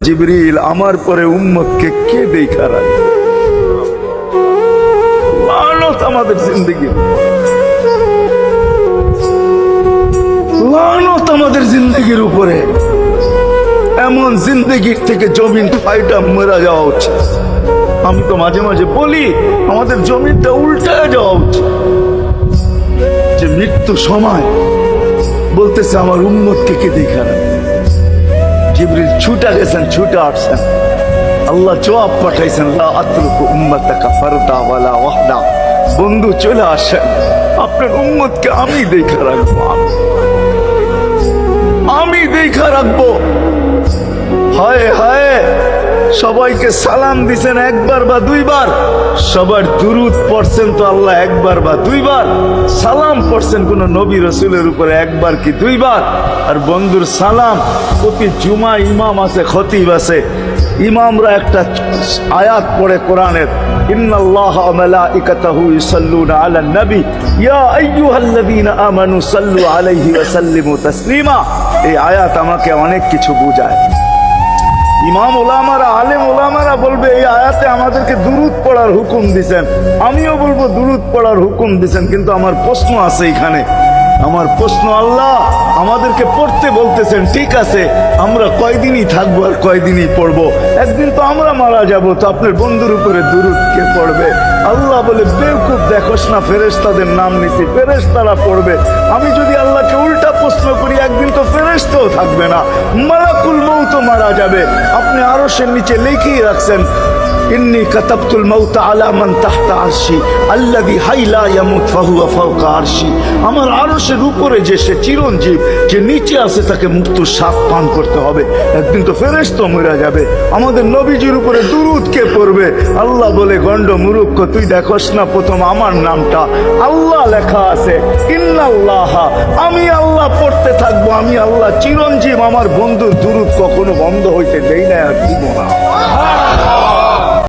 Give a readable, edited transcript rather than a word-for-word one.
জিবরিল আমার পরে উম্মতকে কে দেখা রাখবে? লানত আমাদের জিন্দগি, লানত আমাদের জিন্দগির উপরে। এমন জিন্দগির থেকে জমিন ফাইটা মরা যাওয়া উচিত। আমি তো মাঝে মাঝে বলি আমাদের জমিনটা উল্টায় যাওয়া উচিত, যে মৃত্যু সময় বলতেছে আমার উম্মতকে কে দেখা রাখবে। জিবরিল ছুটা গেছেন, ছুটা আসছেন, আল্লাহ জবাব পাঠাইছেন, লা আতরুকু উম্মাতাকা ফারদা ওয়ালা ওয়াহদা। বন্ধু চলে আসেন, আপনার উম্মতকে আমি দেখা রাখবো, আমি দেখা রাখবো। হায় হায়, সবাইকে সালাম দিছেন একবার বা দুইবার, সবার দুরুদ পড়ছেন তো আল্লাহ একবার বা দুইবার, সালাম পড়ছেন কোন নবী রসুলের উপরে একবার কি দুইবার। আর বন্ধুর সালাম প্রতি জুমা ইমাম আছে, খতিব আছে, ইমামরা একটা আয়াত পড়ে কোরআনের, ইন্নাল্লাহা ওয়া মালাইকাতাহু ইউসাল্লুনা আলান নবী ইয়া আইয়ুহাল্লাযীনা আমানু সাল্লু আলাইহি ওয়া সাল্লিমু তাসলিমা। এই আয়াত আমাকে অনেক কিছু বোঝায়। ইমাম ওলামারা, আলেম ওলামারা বলবে এই আয়াতে আমাদেরকে দুরুদ পড়ার হুকুম দিছেন, আমিও বলবো দুরুদ পড়ার হুকুম দিছেন। কিন্তু আমার প্রশ্ন আছে এখানে, আমার প্রশ্ন, আল্লাহ আমাদেরকে পড়তে বলতেছেন, ঠিক আছে, আমরা কয়দিনই থাকবো আর কয়দিনই পড়বো? একদিন তো আমরা মারা যাব, তো আপনার বন্ধুর উপরে দুরুদ কে পড়বে? আল্লাহ বলে, বেওকুফ, দেখোস না ফেরেশতাদের নাম নিছি, ফেরেশতারা পড়বে। আমি যদি আল্লাহকে উল্টা প্রশ্ন করি, একদিন তো ফেরেশতাও থাকবে না, মালাকুল মউত মারা যাবে। আপনি আরশের নিচে লিখেই রাখছেন, ইন্নী কাতাবতুল মাউতা আলা মান তাহতা আরশি আল্লাযী হাইলা ইয়ামুত ফাহুয়া ফাওকা আরশি। আমার আরশের উপরে যে সে চিরঞ্জীব, যে নিচে আছে তাকে মৃত্যুর স্বাদ পান করতে হবে। একদিন তো ফেরেশতা মরে যাবে, আমাদের নবীজির উপরে দুরূদ কে পড়বে? আল্লাহ বলে, গন্ড মূর্খ, তুই দেখোস না প্রথম আমার নামটা আল্লাহ লেখা আছে, ইন্নাল্লাহা, আমি আল্লাহ পড়তে থাকবো, আমি আল্লাহ চিরঞ্জীব, আমার বন্ধুর দুরূদ কখনো বন্ধ হইতে দেই না আর দিব না।